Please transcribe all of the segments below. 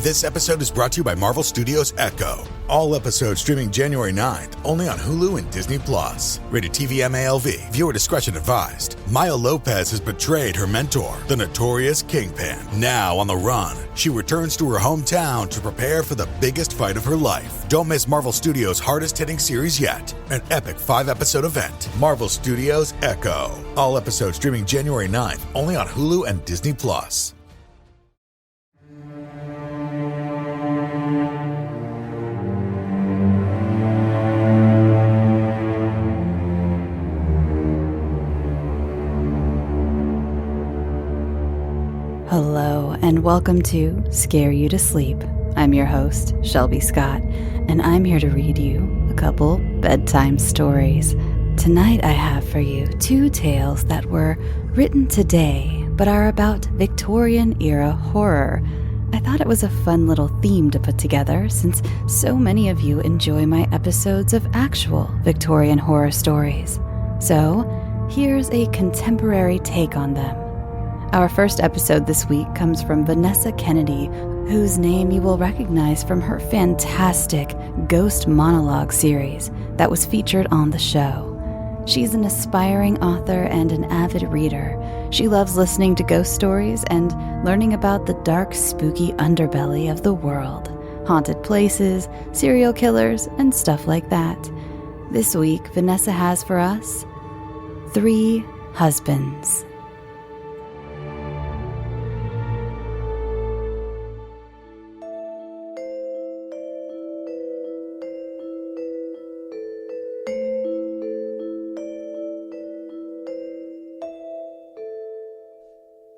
This episode is brought to you by Marvel Studios Echo. All episodes streaming January 9th, only on Hulu and Disney+. Rated TV MALV. Viewer discretion advised. Maya Lopez has betrayed her mentor, the notorious Kingpin. Now on the run, she returns to her hometown to prepare for the biggest fight of her life. Don't miss Marvel Studios' hardest-hitting series yet. An epic 5-episode event. Marvel Studios Echo. All episodes streaming January 9th, only on Hulu and Disney+. Hello, and welcome to Scare You to Sleep. I'm your host, Shelby Scott, and I'm here to read you a couple bedtime stories. Tonight I have for you 2 tales that were written today, but are about Victorian-era horror. I thought it was a fun little theme to put together, since so many of you enjoy my episodes of actual Victorian horror stories. So, here's a contemporary take on them. Our first episode this week comes from Vanessa Kennedy, whose name you will recognize from her fantastic Ghost Monologue series that was featured on the show. She's an aspiring author and an avid reader. She loves listening to ghost stories and learning about the dark, spooky underbelly of the world, haunted places, serial killers, and stuff like that. This week, Vanessa has for us 3 Husbands.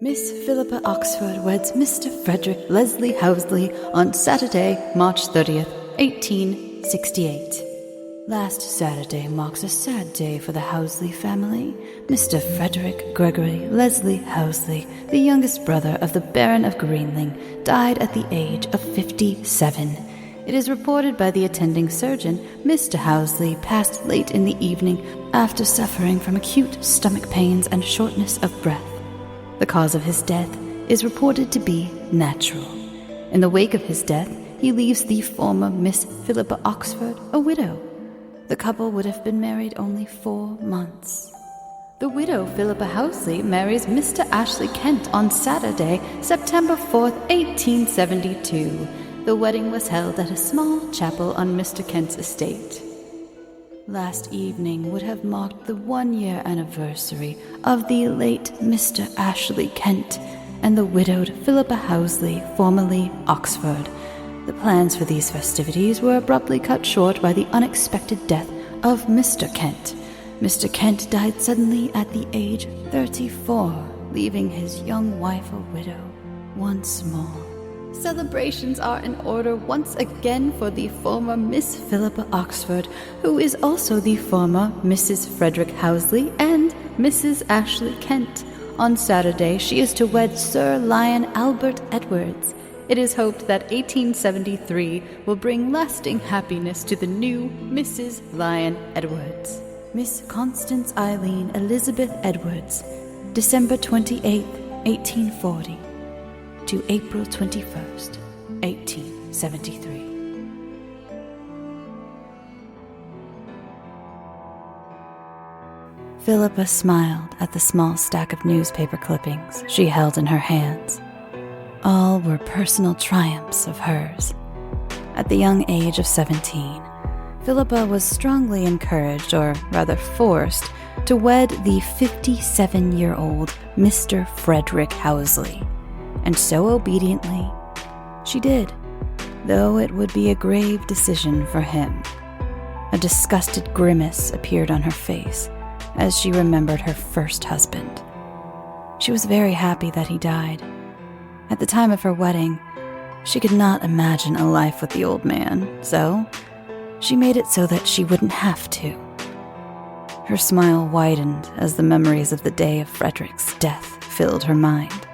Miss Philippa Oxford weds Mr. Frederick Leslie Housley on Saturday, March 30th, 1868. Last Saturday marks a sad day for the Housley family. Mr. Frederick Gregory Leslie Housley, the youngest brother of the Baron of Greenling, died at the age of 57. It is reported by the attending surgeon, Mr. Housley passed late in the evening after suffering from acute stomach pains and shortness of breath. The cause of his death is reported to be natural. In the wake of his death, he leaves the former Miss Philippa Oxford a widow. The couple would have been married only 4 months. The widow Philippa Housley marries Mr. Ashley Kent on Saturday, September 4th, 1872. The wedding was held at a small chapel on Mr. Kent's estate. Last evening would have marked the 1-year anniversary of the late Mr. Ashley Kent and the widowed Philippa Housley, formerly Oxford. The plans for these festivities were abruptly cut short by the unexpected death of Mr. Kent. Mr. Kent died suddenly at the age 34, leaving his young wife a widow once more. Celebrations are in order once again for the former Miss Philippa Oxford, who is also the former Mrs. Frederick Housley and Mrs. Ashley Kent. On Saturday, she is to wed Sir Lion Albert Edwards. It is hoped that 1873 will bring lasting happiness to the new Mrs. Lion Edwards. Miss Constance Eileen Elizabeth Edwards, December 28, 1840. to April 21st, 1873. Philippa smiled at the small stack of newspaper clippings she held in her hands. All were personal triumphs of hers. At the young age of 17, Philippa was strongly encouraged, or rather forced, to wed the 57-year-old Mr. Frederick Housley. And so obediently, she did, though it would be a grave decision for him. A disgusted grimace appeared on her face as she remembered her first husband. She was very happy that he died. At the time of her wedding, she could not imagine a life with the old man, so she made it so that she wouldn't have to. Her smile widened as the memories of the day of Frederick's death filled her mind.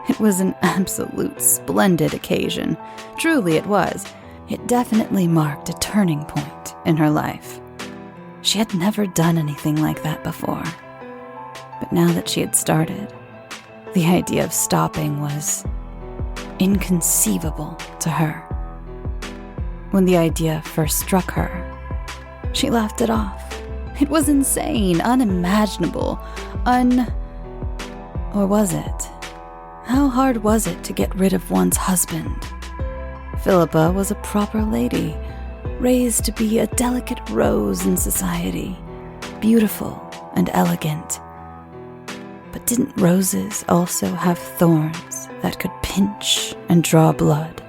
It was an absolute splendid occasion. Truly it was. It definitely marked a turning point in her life. She had never done anything like that before. But now that she had started, the idea of stopping was inconceivable to her. When the idea first struck her, she laughed it off. It was insane, unimaginable, Or was it? How hard was it to get rid of one's husband? Philippa was a proper lady, raised to be a delicate rose in society, beautiful and elegant. But didn't roses also have thorns that could pinch and draw blood?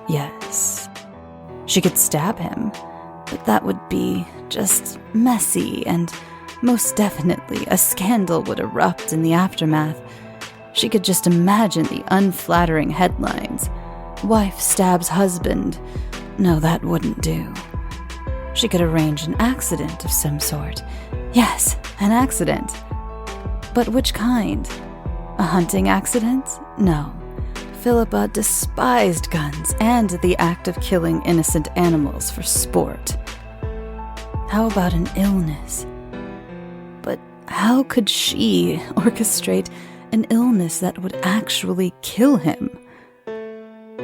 Yes. She could stab him, but that would be just messy, and most definitely a scandal would erupt in the aftermath. She could just imagine the unflattering headlines. Wife stabs husband. No, that wouldn't do. She could arrange an accident of some sort. Yes, an accident. But which kind? A hunting accident? No. Philippa despised guns and the act of killing innocent animals for sport. How about an illness? But how could she orchestrate an illness that would actually kill him?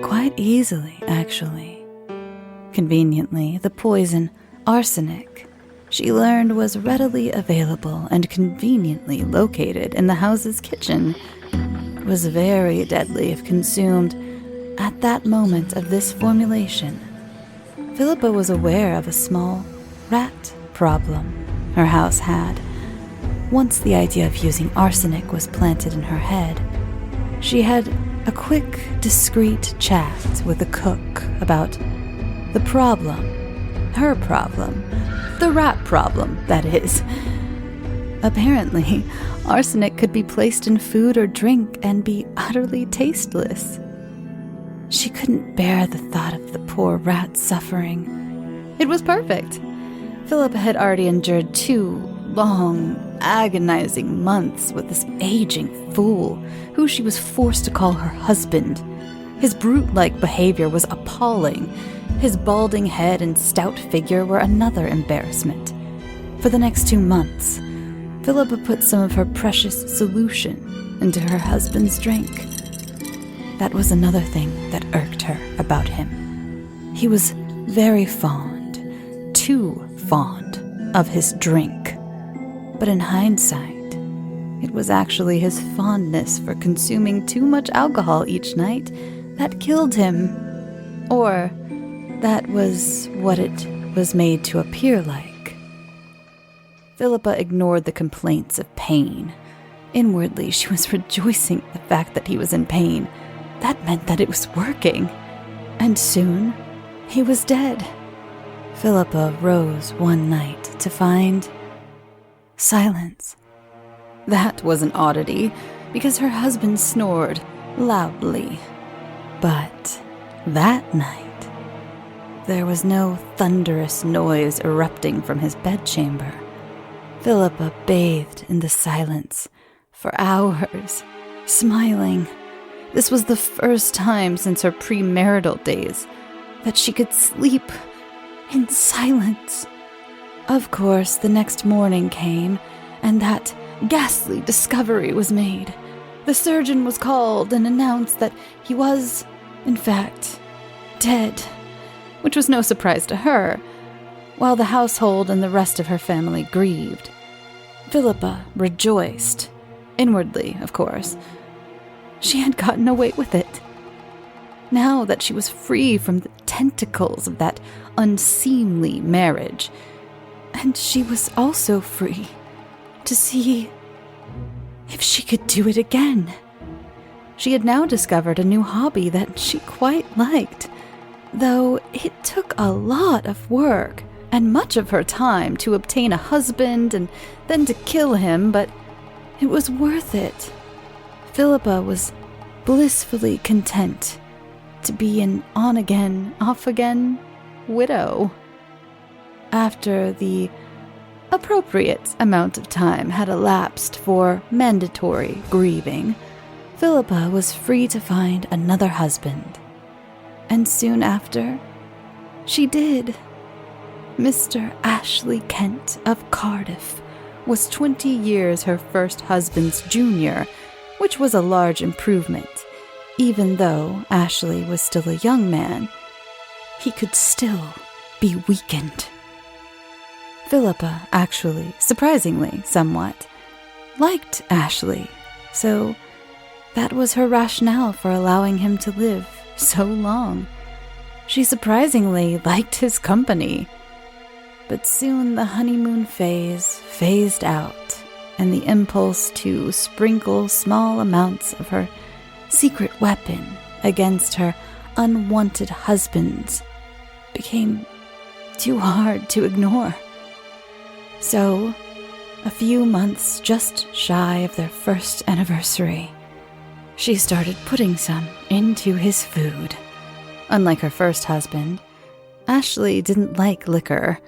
Quite easily, actually. Conveniently, the poison, arsenic, she learned was readily available and conveniently located in the house's kitchen. It was very deadly if consumed at that moment of this formulation. Philippa was aware of a small rat problem her house had. Once the idea of using arsenic was planted in her head, she had a quick, discreet chat with the cook about the problem. Her problem. The rat problem, that is. Apparently, arsenic could be placed in food or drink and be utterly tasteless. She couldn't bear the thought of the poor rat suffering. It was perfect. Philippa had already endured 2 long, agonizing months with this aging fool, who she was forced to call her husband. His brute-like behavior was appalling. His balding head and stout figure were another embarrassment. For the next 2 months, Philippa put some of her precious solution into her husband's drink. That was another thing that irked her about him. He was very fond, too fond, of his drink. But in hindsight, it was actually his fondness for consuming too much alcohol each night that killed him. Or that was what it was made to appear like. Philippa ignored the complaints of pain. Inwardly, she was rejoicing at the fact that he was in pain. That meant that it was working. And soon, he was dead. Philippa rose one night to find silence. That was an oddity, because her husband snored loudly. But that night, there was no thunderous noise erupting from his bedchamber. Philippa bathed in the silence for hours, smiling. This was the first time since her premarital days that she could sleep in silence. Of course, the next morning came, and that ghastly discovery was made. The surgeon was called and announced that he was, in fact, dead, which was no surprise to her, while the household and the rest of her family grieved. Philippa rejoiced, inwardly, of course. She had gotten away with it. Now that she was free from the tentacles of that unseemly marriage, and she was also free to see if she could do it again. She had now discovered a new hobby that she quite liked, though it took a lot of work and much of her time to obtain a husband and then to kill him, but it was worth it. Philippa was blissfully content to be an on-again, off-again widow. After the appropriate amount of time had elapsed for mandatory grieving, Philippa was free to find another husband. And soon after, she did. Mr. Ashley Kent of Cardiff was 20 years her first husband's junior, which was a large improvement, even though Ashley was still a young man, he could still be weakened. Philippa actually, surprisingly somewhat, liked Ashley, so that was her rationale for allowing him to live so long. She surprisingly liked his company. But soon the honeymoon phase phased out, and the impulse to sprinkle small amounts of her secret weapon against her unwanted husbands became too hard to ignore. So, a few months just shy of their first anniversary, she started putting some into his food. Unlike her first husband, Ashley didn't like liquor.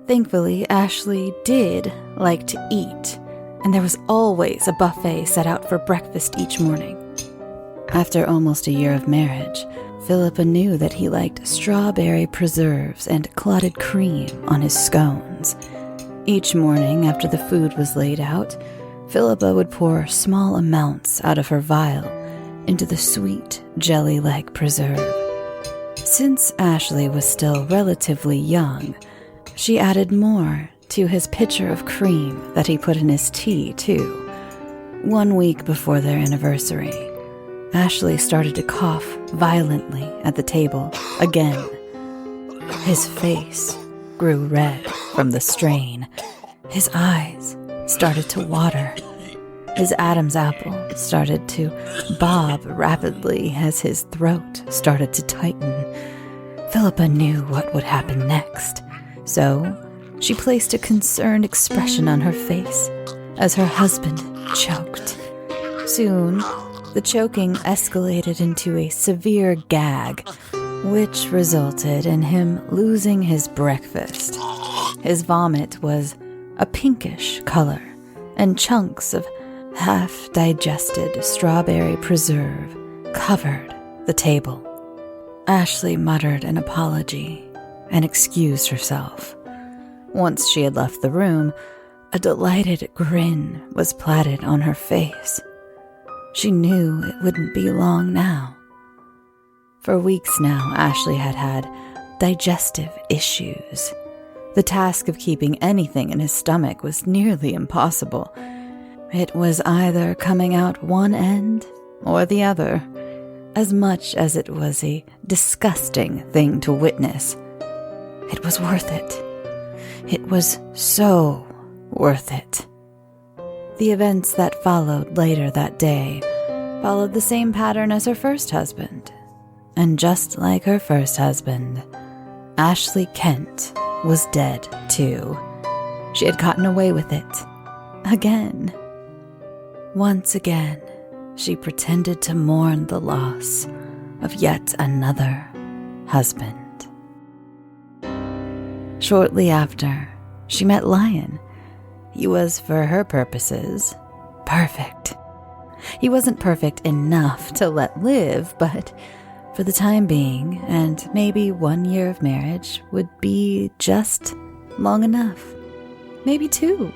Thankfully, Ashley did like to eat, and there was always a buffet set out for breakfast each morning. After almost a year of marriage, Philippa knew that he liked strawberry preserves and clotted cream on his scones. Each morning after the food was laid out, Philippa would pour small amounts out of her vial into the sweet, jelly-like preserve. Since Ashley was still relatively young, she added more to his pitcher of cream that he put in his tea, too. 1 week before their anniversary, Ashley started to cough violently at the table again. His face grew red from the strain. His eyes started to water. His Adam's apple started to bob rapidly as his throat started to tighten. Philippa knew what would happen next, so she placed a concerned expression on her face as her husband choked. Soon, the choking escalated into a severe gag, which resulted in him losing his breakfast. His vomit was a pinkish color, and chunks of half-digested strawberry preserve covered the table. Ashley muttered an apology and excused herself. Once she had left the room, a delighted grin was platted on her face. She knew it wouldn't be long now. For weeks now, Ashley had had digestive issues. The task of keeping anything in his stomach was nearly impossible. It was either coming out one end or the other, as much as it was a disgusting thing to witness. It was worth it. It was so worth it. The events that followed later that day followed the same pattern as her first husband. And just like her first husband, Ashley Kent was dead too. She had gotten away with it. Again. Once again, she pretended to mourn the loss of yet another husband. Shortly after, she met Lion. He was, for her purposes, perfect. He wasn't perfect enough to let live, but for the time being, and maybe 1 year of marriage would be just long enough. Maybe 2.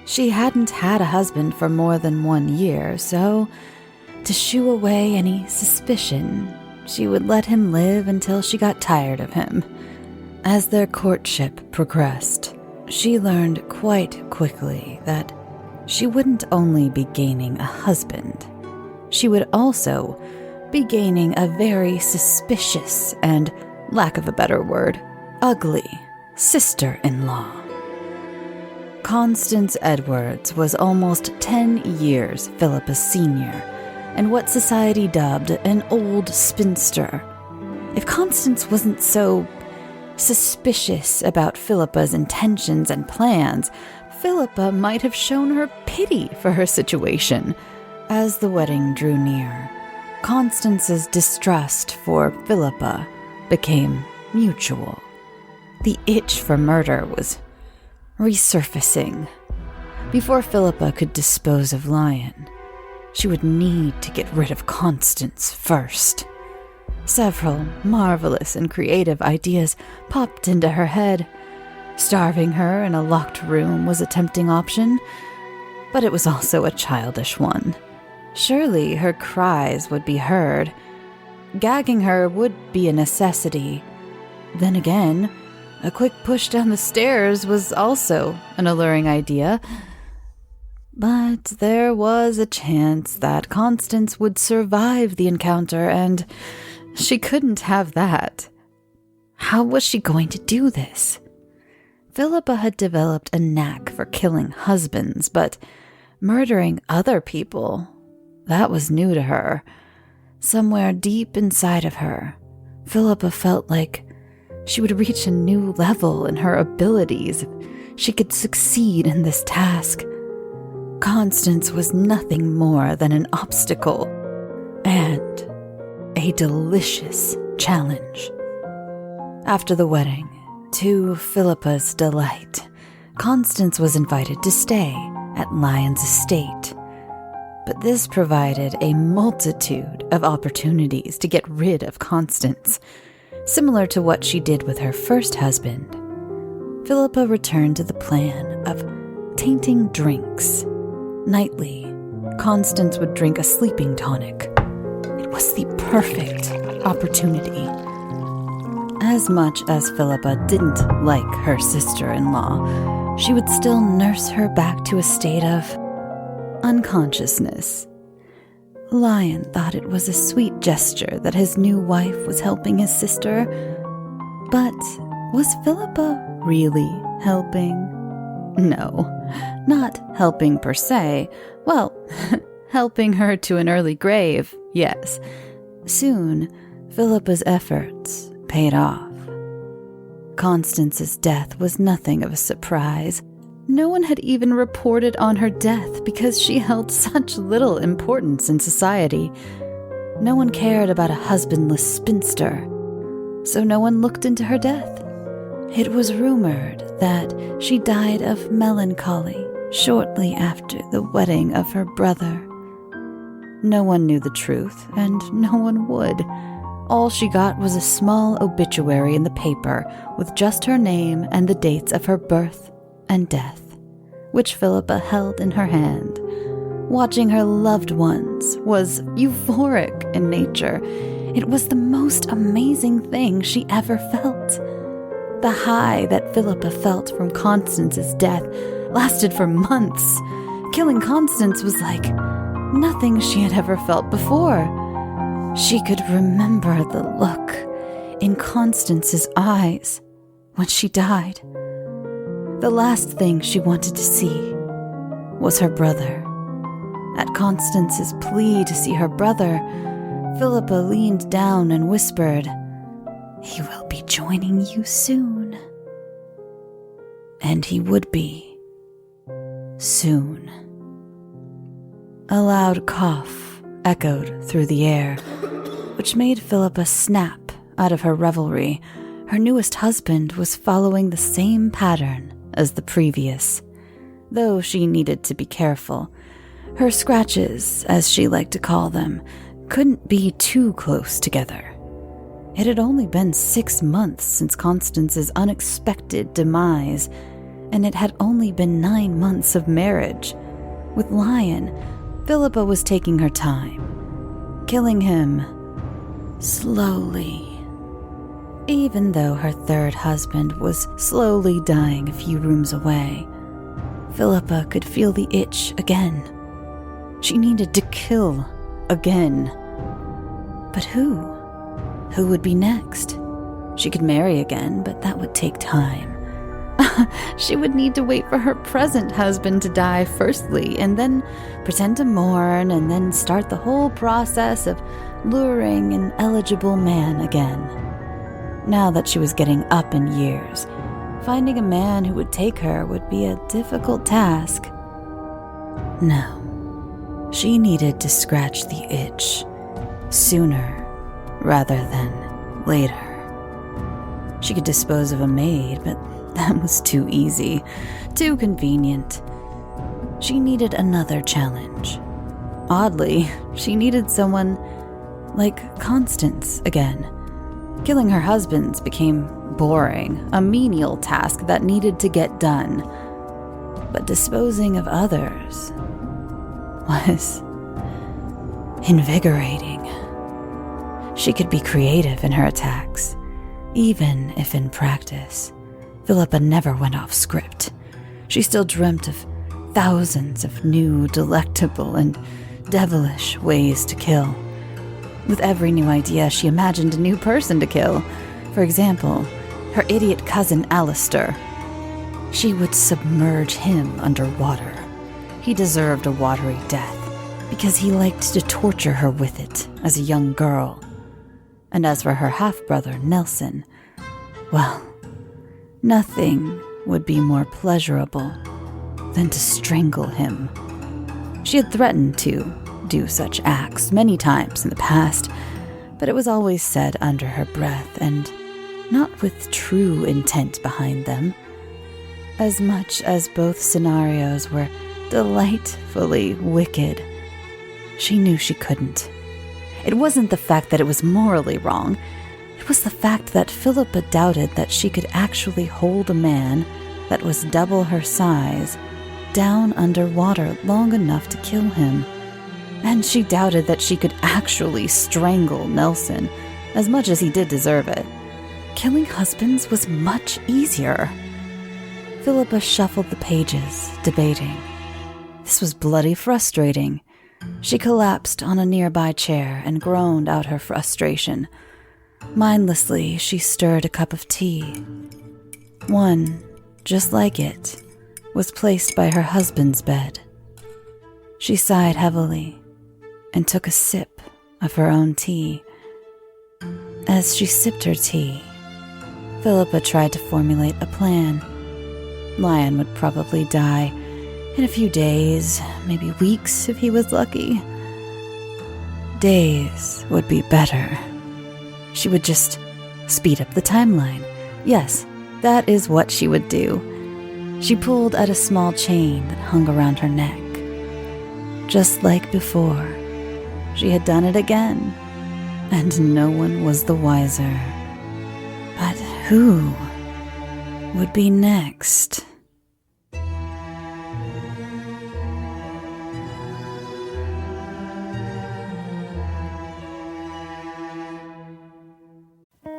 She hadn't had a husband for more than 1 year, so to shoo away any suspicion, she would let him live until she got tired of him. As their courtship progressed, she learned quite quickly that she wouldn't only be gaining a husband, she would also be gaining a very suspicious and, lack of a better word, ugly sister-in-law. Constance Edwards was almost 10 years Philippa's senior, and what society dubbed an old spinster. If Constance wasn't so suspicious about Philippa's intentions and plans, Philippa might have shown her pity for her situation. As the wedding drew near, Constance's distrust for Philippa became mutual. The itch for murder was resurfacing. Before Philippa could dispose of Lion, she would need to get rid of Constance first. Several marvelous and creative ideas popped into her head. Starving her in a locked room was a tempting option, but it was also a childish one. Surely her cries would be heard. Gagging her would be a necessity. Then again, a quick push down the stairs was also an alluring idea. But there was a chance that Constance would survive the encounter, and she couldn't have that. How was she going to do this? Philippa had developed a knack for killing husbands, but murdering other people, that was new to her. Somewhere deep inside of her, Philippa felt like she would reach a new level in her abilities if she could succeed in this task. Constance was nothing more than an obstacle and a delicious challenge. After the wedding, to Philippa's delight, Constance was invited to stay at Lyon's estate. But this provided a multitude of opportunities to get rid of Constance, similar to what she did with her first husband. Philippa returned to the plan of tainting drinks. Nightly, Constance would drink a sleeping tonic. It was the perfect opportunity. As much as Philippa didn't like her sister-in-law, she would still nurse her back to a state of unconsciousness. Lyon thought it was a sweet gesture that his new wife was helping his sister, but was Philippa really helping? No, not helping per se. Well, helping her to an early grave, yes. Soon, Philippa's efforts paid off. Constance's death was nothing of a surprise. No one had even reported on her death because she held such little importance in society. No one cared about a husbandless spinster, so no one looked into her death. It was rumored that she died of melancholy shortly after the wedding of her brother. No one knew the truth, and no one would. All she got was a small obituary in the paper with just her name and the dates of her birth and death, which Philippa held in her hand. Watching her loved ones was euphoric in nature. It was the most amazing thing she ever felt. The high that Philippa felt from Constance's death lasted for months. Killing Constance was like nothing she had ever felt before. She could remember the look in Constance's eyes when she died. The last thing she wanted to see was her brother. At Constance's plea to see her brother, Philippa leaned down and whispered, "He will be joining you soon." And he would be. Soon. A loud cough echoed through the air, which made Philippa snap out of her revelry. Her newest husband was following the same pattern as the previous, though she needed to be careful. Her scratches, as she liked to call them, couldn't be too close together. It had only been 6 months since Constance's unexpected demise, and it had only been 9 months of marriage. With Lyon, Philippa was taking her time, killing him slowly. Even though her third husband was slowly dying a few rooms away, Philippa could feel the itch again. She needed to kill again. But who? Who would be next? She could marry again, but that would take time. She would need to wait for her present husband to die firstly, and then pretend to mourn, and then start the whole process of luring an eligible man again. Now that she was getting up in years, finding a man who would take her would be a difficult task. No, she needed to scratch the itch sooner rather than later. She could dispose of a maid, but that was too easy, too convenient. She needed another challenge. Oddly, she needed someone like Constance again. Killing her husbands became boring, a menial task that needed to get done. But disposing of others was invigorating. She could be creative in her attacks, even if in practice, Philippa never went off script. She still dreamt of thousands of new, delectable, and devilish ways to kill. With every new idea, she imagined a new person to kill. For example, her idiot cousin Alistair. She would submerge him underwater. He deserved a watery death because he liked to torture her with it as a young girl. And as for her half-brother, Nelson, well, nothing would be more pleasurable than to strangle him. She had threatened to do such acts many times in the past, but it was always said under her breath and not with true intent behind them. As much as both scenarios were delightfully wicked, she knew she couldn't. It wasn't the fact that it was morally wrong. It was the fact that Philippa doubted that she could actually hold a man that was double her size down underwater long enough to kill him. And she doubted that she could actually strangle Nelson, as much as he did deserve it. Killing husbands was much easier. Philippa shuffled the pages, debating. This was bloody frustrating. She collapsed on a nearby chair and groaned out her frustration. Mindlessly, she stirred a cup of tea. One, just like it, was placed by her husband's bed. She sighed heavily and took a sip of her own tea. As she sipped her tea, Philippa tried to formulate a plan. Lion would probably die in a few days, maybe weeks if he was lucky. Days would be better. She would just speed up the timeline. Yes, that is what she would do. She pulled at a small chain that hung around her neck. Just like before, she had done it again, and no one was the wiser. But who would be next?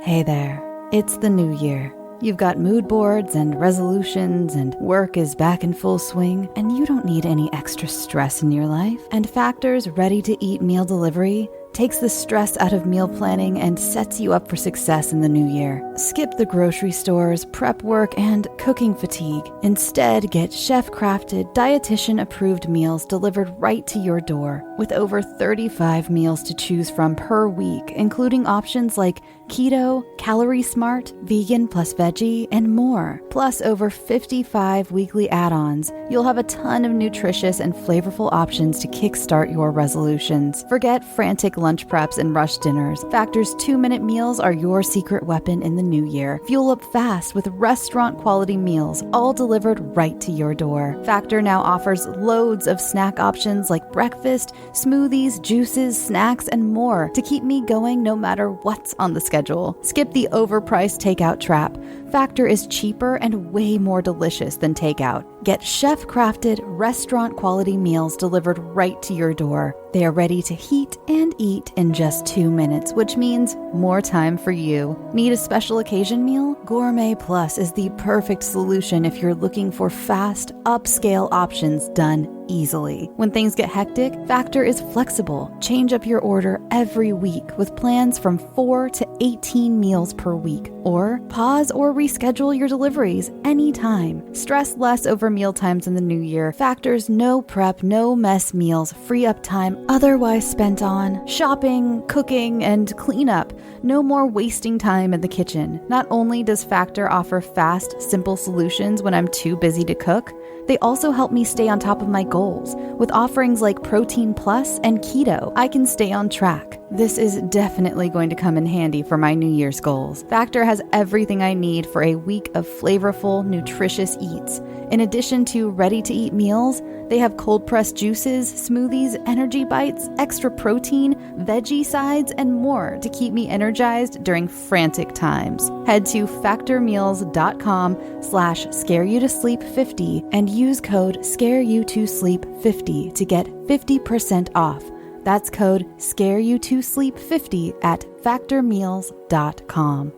Hey there, it's the new year. You've got mood boards and resolutions, and work is back in full swing, and you don't need any extra stress in your life. And Factor's ready-to-eat meal delivery takes the stress out of meal planning and sets you up for success in the new year. Skip the grocery stores, prep work, and cooking fatigue. Instead, get chef-crafted, dietitian-approved meals delivered right to your door, with over 35 meals to choose from per week, including options like keto, calorie smart, vegan plus veggie, and more. Plus over 55 weekly add-ons. You'll have a ton of nutritious and flavorful options to kickstart your resolutions. Forget frantic lunch preps and rush dinners. Factor's 2-minute meals are your secret weapon in the new year. Fuel up fast with restaurant-quality meals, all delivered right to your door. Factor now offers loads of snack options like breakfast, smoothies, juices, snacks, and more to keep me going no matter what's on the schedule. Skip the overpriced takeout trap. Factor is cheaper and way more delicious than takeout. Get chef-crafted, restaurant-quality meals delivered right to your door. They are ready to heat and eat in just 2 minutes, which means more time for you. Need a special occasion meal? Gourmet Plus is the perfect solution if you're looking for fast, upscale options done easily. When things get hectic, Factor is flexible. Change up your order every week with plans from 4 to 18 meals per week. Or pause or reschedule your deliveries anytime. Stress less over meal times in the new year. Factor's no prep, no mess meals free up time otherwise spent on shopping, cooking, and cleanup. No more wasting time in the kitchen. Not only does Factor offer fast, simple solutions when I'm too busy to cook, they also help me stay on top of my goals. With offerings like Protein Plus and Keto, I can stay on track. This is definitely going to come in handy for my New Year's goals. Factor has everything I need for a week of flavorful, nutritious eats. In addition to ready-to-eat meals, they have cold-pressed juices, smoothies, energy bites, extra protein, veggie sides, and more to keep me energized during frantic times. Head to factormeals.com/scareyoutosleep50 and use code scareyoutosleep50 to get 50% off. That's code scareyoutosleep50 at factormeals.com.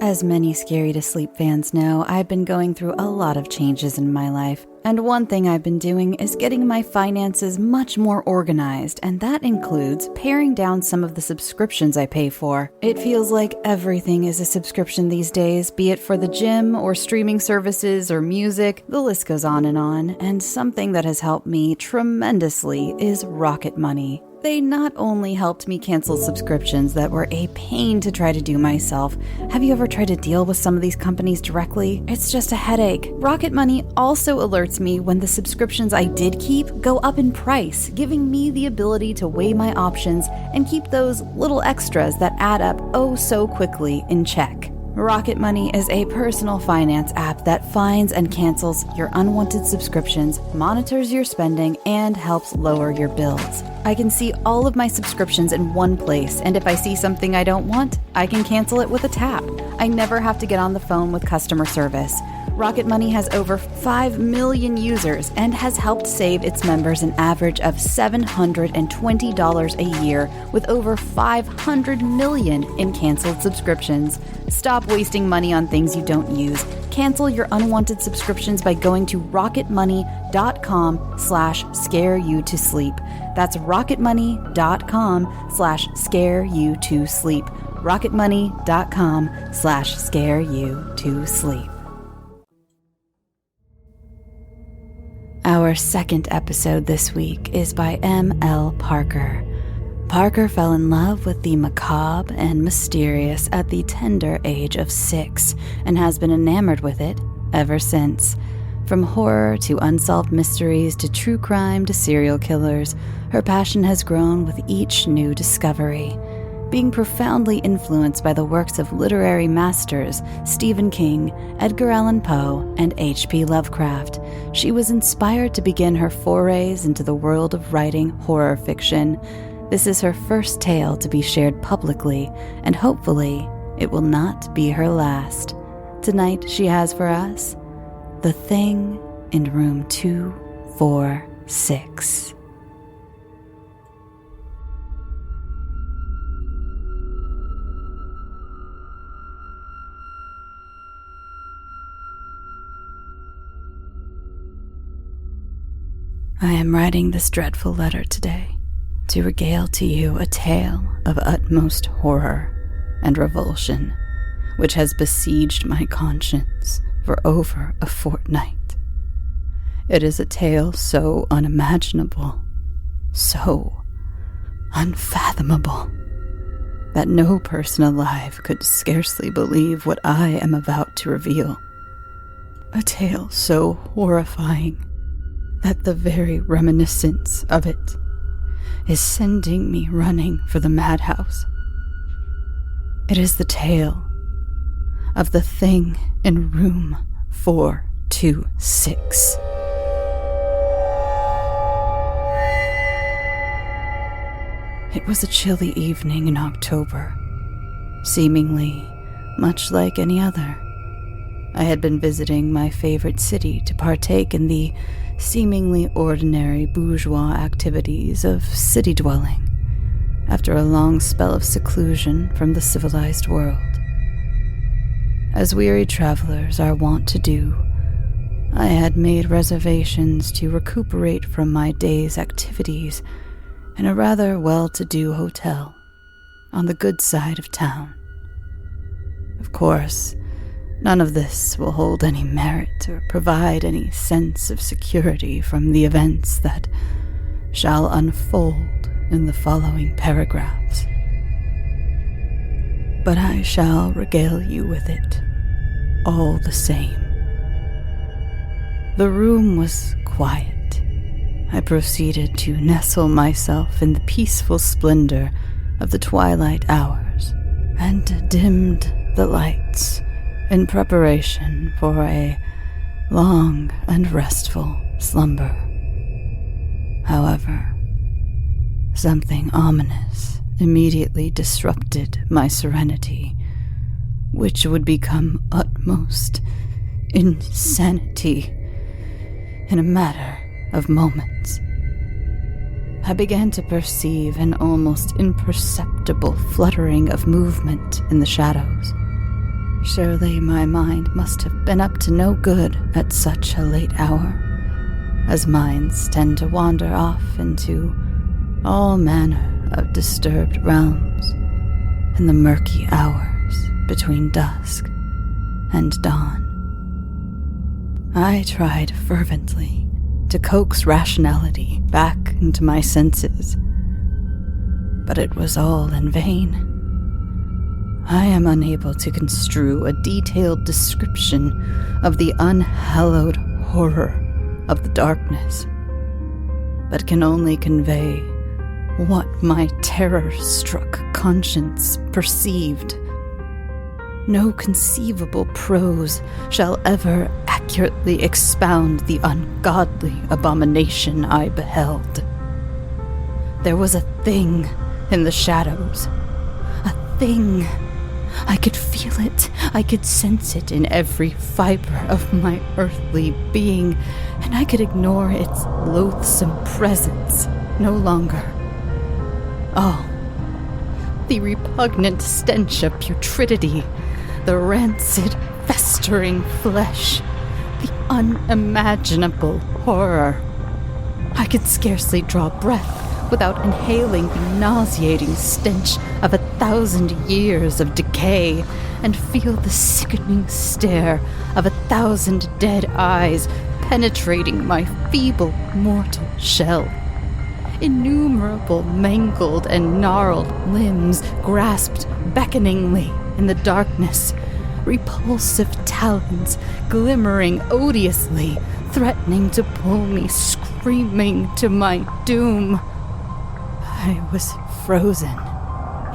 As many Scary to Sleep fans know, I've been going through a lot of changes in my life. And one thing I've been doing is getting my finances much more organized, and that includes paring down some of the subscriptions I pay for. It feels like everything is a subscription these days, be it for the gym or streaming services or music, the list goes on, and something that has helped me tremendously is Rocket Money. They not only helped me cancel subscriptions that were a pain to try to do myself. Have you ever tried to deal with some of these companies directly? It's just a headache. Rocket Money also alerts me when the subscriptions I did keep go up in price, giving me the ability to weigh my options and keep those little extras that add up oh so quickly in check. Rocket Money is a personal finance app that finds and cancels your unwanted subscriptions, monitors your spending, and helps lower your bills. I can see all of my subscriptions in one place, and if I see something I don't want, I can cancel it with a tap. I never have to get on the phone with customer service. Rocket Money has over 5 million users and has helped save its members an average of $720 a year with over 500 million in canceled subscriptions. Stop wasting money on things you don't use. Cancel your unwanted subscriptions by going to rocketmoney.com/scareyoutosleep. That's rocketmoney.com/scareyoutosleep. rocketmoney.com/scareyoutosleep. Our second episode this week is by M.L. Parker. Parker fell in love with the macabre and mysterious at the tender age of 6 and has been enamored with it ever since. From horror to unsolved mysteries to true crime to serial killers, her passion has grown with each new discovery. Being profoundly influenced by the works of literary masters Stephen King, Edgar Allan Poe, and H.P. Lovecraft, she was inspired to begin her forays into the world of writing horror fiction. This is her first tale to be shared publicly, and hopefully it will not be her last. Tonight she has for us The Thing in Room 246. I am writing this dreadful letter today to regale to you a tale of utmost horror and revulsion, which has besieged my conscience for over a fortnight. It is a tale so unimaginable, so unfathomable, that no person alive could scarcely believe what I am about to reveal. A tale so horrifying that the very reminiscence of it is sending me running for the madhouse. It is the tale of the thing in room 426. It was a chilly evening in October, seemingly much like any other. I had been visiting my favorite city to partake in the seemingly ordinary bourgeois activities of city dwelling after a long spell of seclusion from the civilized world. As weary travelers are wont to do, I had made reservations to recuperate from my day's activities in a rather well-to-do hotel on the good side of town. Of course, none of this will hold any merit or provide any sense of security from the events that shall unfold in the following paragraphs. But I shall regale you with it all the same. The room was quiet. I proceeded to nestle myself in the peaceful splendor of the twilight hours and dimmed the lights in preparation for a long and restful slumber. However, something ominous immediately disrupted my serenity, which would become utmost insanity in a matter of moments. I began to perceive an almost imperceptible fluttering of movement in the shadows. Surely my mind must have been up to no good at such a late hour, as minds tend to wander off into all manner of disturbed realms in the murky hours between dusk and dawn. I tried fervently to coax rationality back into my senses, but it was all in vain. I am unable to construe a detailed description of the unhallowed horror of the darkness, but can only convey what my terror-struck conscience perceived. No conceivable prose shall ever accurately expound the ungodly abomination I beheld. There was a thing in the shadows, a thing. I could feel it, I could sense it in every fiber of my earthly being, and I could ignore its loathsome presence no longer. Oh, the repugnant stench of putridity, the rancid, festering flesh, the unimaginable horror. I could scarcely draw breath without inhaling the nauseating stench of 1,000 years of decay, and feel the sickening stare of 1,000 dead eyes penetrating my feeble mortal shell. Innumerable mangled and gnarled limbs grasped beckoningly in the darkness, repulsive talons glimmering odiously, threatening to pull me screaming to my doom. I was frozen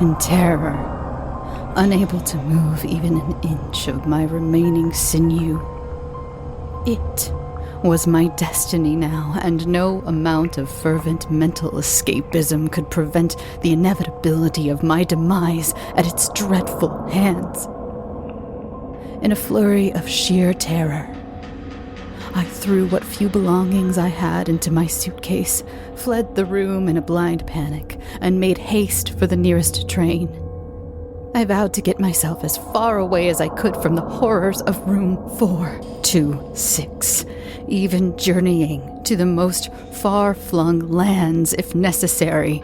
in terror, unable to move even an inch of my remaining sinew. It was my destiny now, and no amount of fervent mental escapism could prevent the inevitability of my demise at its dreadful hands. In a flurry of sheer terror, I threw what few belongings I had into my suitcase, fled the room in a blind panic, and made haste for the nearest train. I vowed to get myself as far away as I could from the horrors of room 426, even journeying to the most far-flung lands if necessary.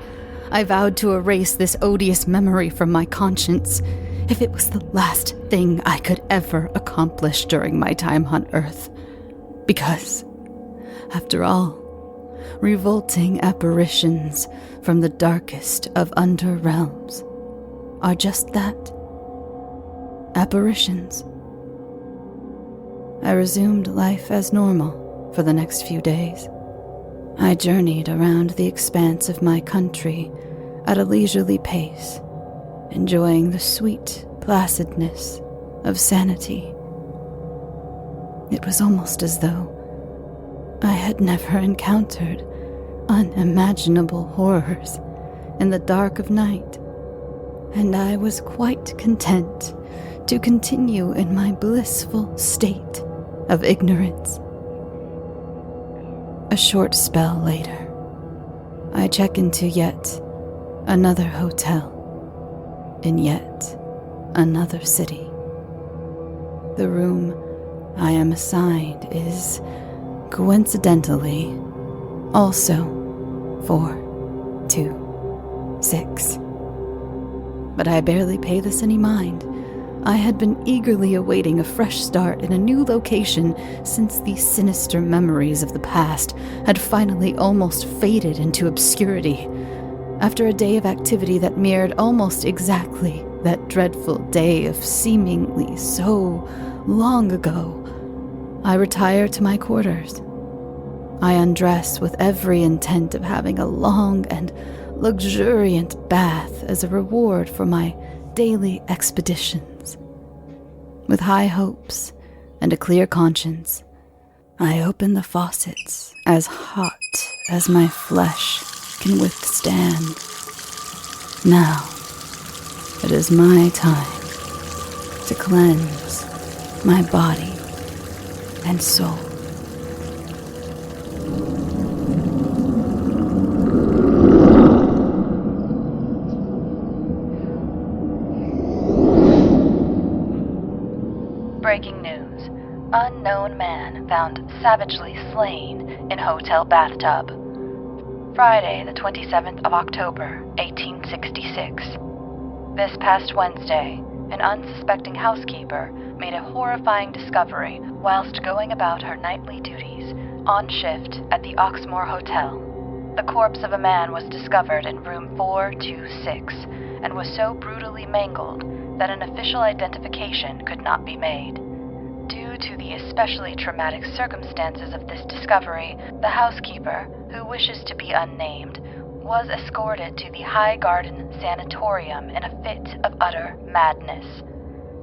I vowed to erase this odious memory from my conscience, if it was the last thing I could ever accomplish during my time on Earth. Because, after all, revolting apparitions from the darkest of underrealms are just that, apparitions. I resumed life as normal for the next few days. I journeyed around the expanse of my country at a leisurely pace, enjoying the sweet placidness of sanity. It was almost as though I had never encountered unimaginable horrors in the dark of night, and I was quite content to continue in my blissful state of ignorance. A short spell later, I check into yet another hotel in yet another city. The room I am assigned is, coincidentally, also 426. But I barely pay this any mind. I had been eagerly awaiting a fresh start in a new location since the sinister memories of the past had finally almost faded into obscurity. After a day of activity that mirrored almost exactly that dreadful day of seemingly so long ago, I retire to my quarters. I undress with every intent of having a long and luxuriant bath as a reward for my daily expeditions. With high hopes and a clear conscience, I open the faucets as hot as my flesh can withstand. Now, it is my time to cleanse my body and soul. Unknown man found savagely slain in hotel bathtub. Friday, the 27th of October, 1866. This past Wednesday, an unsuspecting housekeeper made a horrifying discovery whilst going about her nightly duties on shift at the Oxmoor Hotel. The corpse of a man was discovered in room 426 and was so brutally mangled that an official identification could not be made. Due to the especially traumatic circumstances of this discovery, the housekeeper, who wishes to be unnamed, was escorted to the High Garden Sanatorium in a fit of utter madness.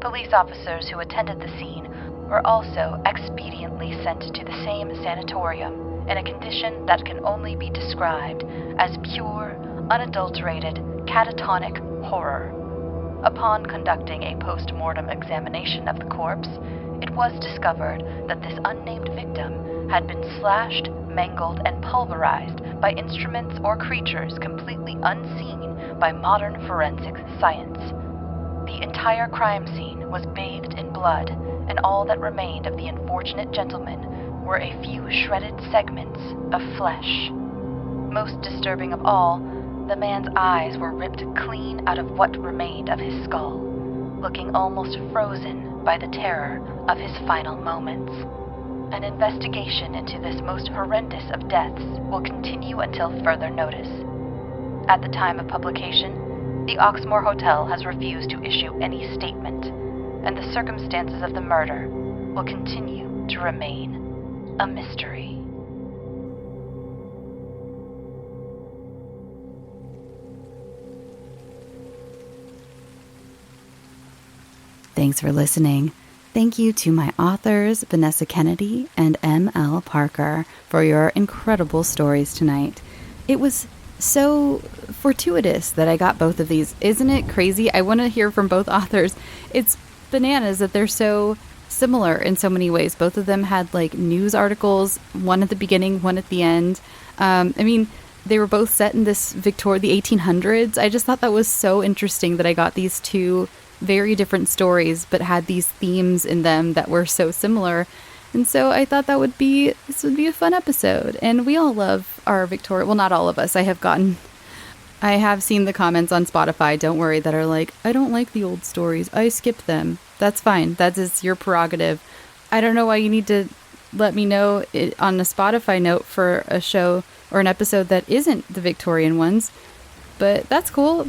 Police officers who attended the scene were also expediently sent to the same sanatorium in a condition that can only be described as pure, unadulterated, catatonic horror. Upon conducting a post-mortem examination of the corpse, it was discovered that this unnamed victim had been slashed, mangled, and pulverized by instruments or creatures completely unseen by modern forensic science. The entire crime scene was bathed in blood, and all that remained of the unfortunate gentleman were a few shredded segments of flesh. Most disturbing of all, the man's eyes were ripped clean out of what remained of his skull, looking almost frozen by the terror of his final moments. An investigation into this most horrendous of deaths will continue until further notice. At the time of publication, the Oxmoor Hotel has refused to issue any statement, and the circumstances of the murder will continue to remain a mystery. Thanks for listening. Thank you to my authors, Vanessa Kennedy and M.L. Parker, for your incredible stories tonight. It was so fortuitous that I got both of these. Isn't it crazy? I want to hear from both authors. It's bananas that they're so similar in so many ways. Both of them had like news articles, one at the beginning, one at the end. They were both set in the 1800s. I just thought that was so interesting that I got these two very different stories, but had these themes in them that were so similar. And so I thought this would be a fun episode. And we all love our Victoria. Well, not all of us. I have seen the comments on Spotify, don't worry, that are like, I don't like the old stories. I skip them. That's fine. That is your prerogative. I don't know why you need to let me know it on a Spotify note for a show or an episode that isn't the Victorian ones. But that's cool.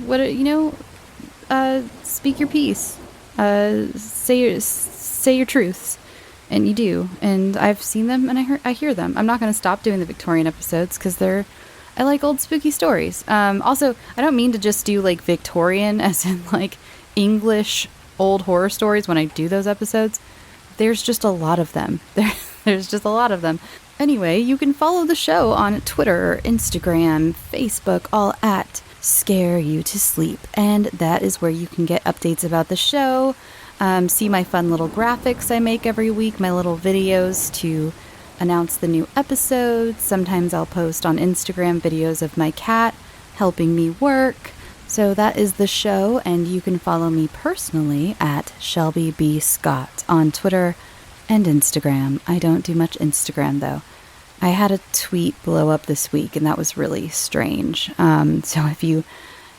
Speak your piece, say your truths, and you do, and I've seen them and I hear them. I'm not going to stop doing the Victorian episodes because I like old spooky stories. Also, I don't mean to just do like Victorian as in like English old horror stories when I do those episodes. There's just a lot of them. There's just a lot of them. Anyway, you can follow the show on Twitter, Instagram, Facebook, all at Scare You to Sleep, and that is where you can get updates about the show, see my fun little graphics I make every week, my little videos to announce the new episodes. Sometimes I'll post on Instagram videos of my cat helping me work. So that is the show, and you can follow me personally at Shelby B. Scott on Twitter and Instagram. I don't do much Instagram though. I had a tweet blow up this week, and that was really strange. So if you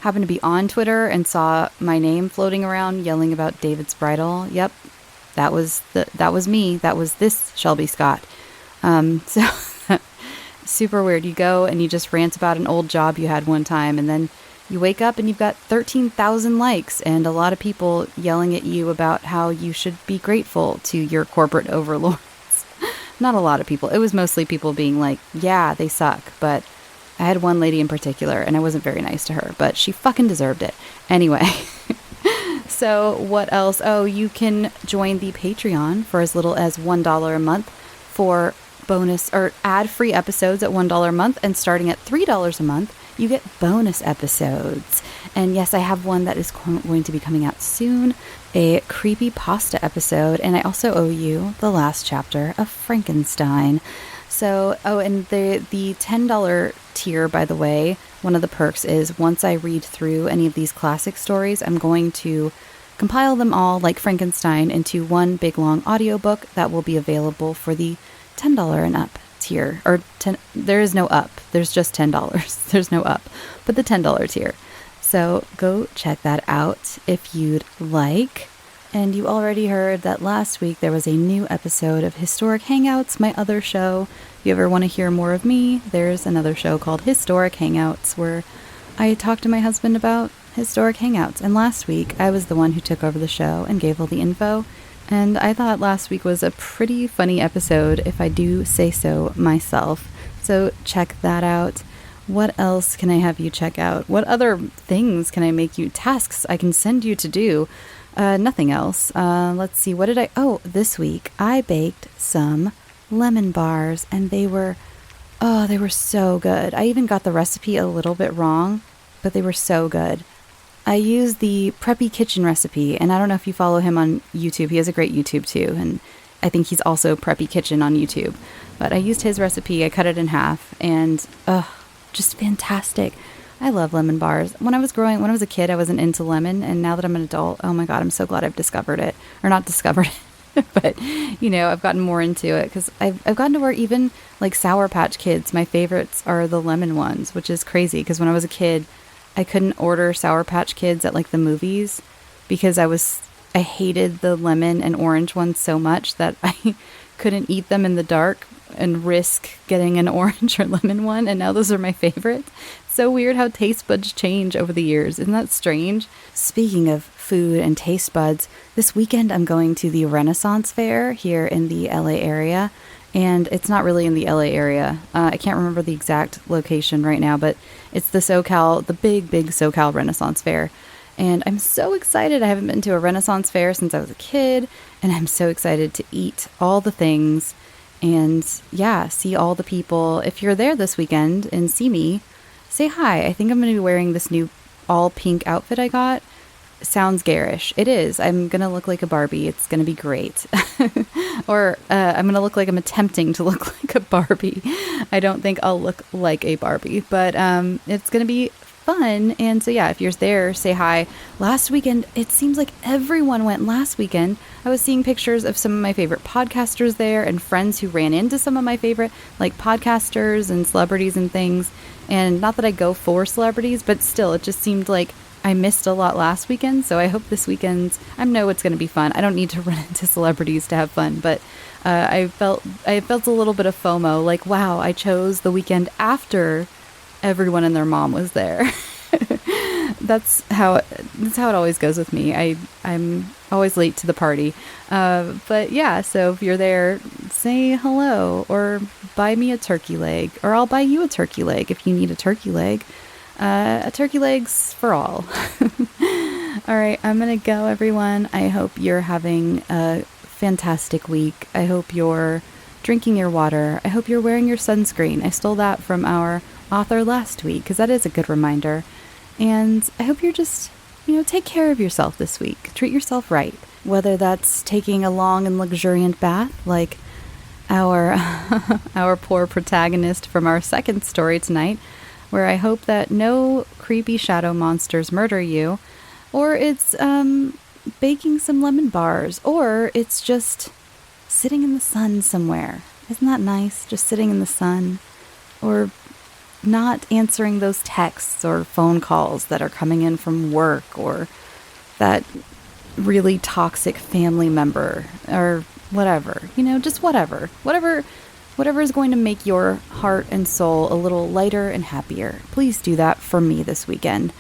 happen to be on Twitter and saw my name floating around yelling about David's bridal, yep, that was me. That was this Shelby Scott. So super weird. You go and you just rant about an old job you had one time, and then you wake up and you've got 13,000 likes and a lot of people yelling at you about how you should be grateful to your corporate overlords. Not a lot of people. It was mostly people being like, yeah, they suck. But I had one lady in particular, and I wasn't very nice to her, but she fucking deserved it. Anyway, so what else? Oh, you can join the Patreon for as little as $1 a month for bonus or ad-free episodes at $1 a month, and starting at $3 a month, you get bonus episodes. And yes, I have one that is going to be coming out soon, a creepypasta episode, and I also owe you the last chapter of Frankenstein. So, and the $10 tier, by the way, one of the perks is once I read through any of these classic stories, I'm going to compile them all like Frankenstein into one big long audiobook that will be available for the $10 and up tier. There is no up. There's just $10. There's no up, but the $10 tier. So go check that out if you'd like. And you already heard that last week there was a new episode of Historic Hangouts, my other show. If you ever want to hear more of me, there's another show called Historic Hangouts where I talked to my husband about Historic Hangouts. And last week I was the one who took over the show and gave all the info. And I thought last week was a pretty funny episode, if I do say so myself. So check that out. What else can I have you check out? What other things can I make you, tasks I can send you to do? Nothing else. Let's see. This week I baked some lemon bars and they were so good. I even got the recipe a little bit wrong, but they were so good. I used the Preppy Kitchen recipe, and I don't know if you follow him on YouTube. He has a great YouTube too, and I think he's also Preppy Kitchen on YouTube. But I used his recipe, I cut it in half, and just fantastic. I love lemon bars. When I was a kid, I wasn't into lemon, and now that I'm an adult, oh my God, I'm so glad I've discovered it. Or not discovered it, but, I've gotten more into it, because I've gotten to where even, like, Sour Patch Kids, my favorites are the lemon ones, which is crazy, because when I was a kid, I couldn't order Sour Patch Kids at, like, the movies, because I hated the lemon and orange ones so much that I couldn't eat them in the dark and risk getting an orange or lemon one, and now those are my favorite. So weird how taste buds change over the years. Isn't that strange? Speaking of food and taste buds, this weekend I'm going to the Renaissance Fair here in the LA area, and it's not really in the LA area. I can't remember the exact location right now, but it's the big SoCal Renaissance Fair. And I'm so excited. I haven't been to a Renaissance Fair since I was a kid, and I'm so excited to eat all the things and see all the people. If you're there this weekend and see me, say hi. I think I'm going to be wearing this new all pink outfit I got. Sounds garish. It is. I'm going to look like a Barbie. It's going to be great. Or I'm going to look like I'm attempting to look like a Barbie. I don't think I'll look like a Barbie, but it's going to be fun. And so if you're there, say hi. Last weekend, it seems like everyone went last weekend. I was seeing pictures of some of my favorite podcasters there and friends who ran into some of my favorite podcasters and celebrities and things. And not that I go for celebrities, but still, it just seemed like I missed a lot last weekend. So I hope this weekend, I know it's going to be fun. I don't need to run into celebrities to have fun, but I felt a little bit of FOMO, like, wow, I chose the weekend after everyone and their mom was there. That's how it always goes with me. I'm always late to the party. But so if you're there, say hello or buy me a turkey leg, or I'll buy you a turkey leg if you need a turkey leg. A turkey leg's for all. All right, I'm going to go, everyone. I hope you're having a fantastic week. I hope you're drinking your water. I hope you're wearing your sunscreen. I stole that from our author last week because that is a good reminder. And I hope you're just, take care of yourself this week. Treat yourself right. Whether that's taking a long and luxuriant bath like our our poor protagonist from our second story tonight, where I hope that no creepy shadow monsters murder you, or it's baking some lemon bars, or it's just sitting in the sun somewhere. Isn't that nice? Just sitting in the sun, or not answering those texts or phone calls that are coming in from work, or that really toxic family member, or whatever, just whatever is going to make your heart and soul a little lighter and happier. Please do that for me this weekend.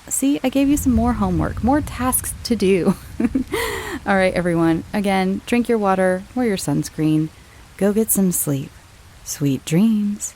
See, I gave you some more homework, more tasks to do. All right, everyone. Again, drink your water, wear your sunscreen, go get some sleep. Sweet dreams.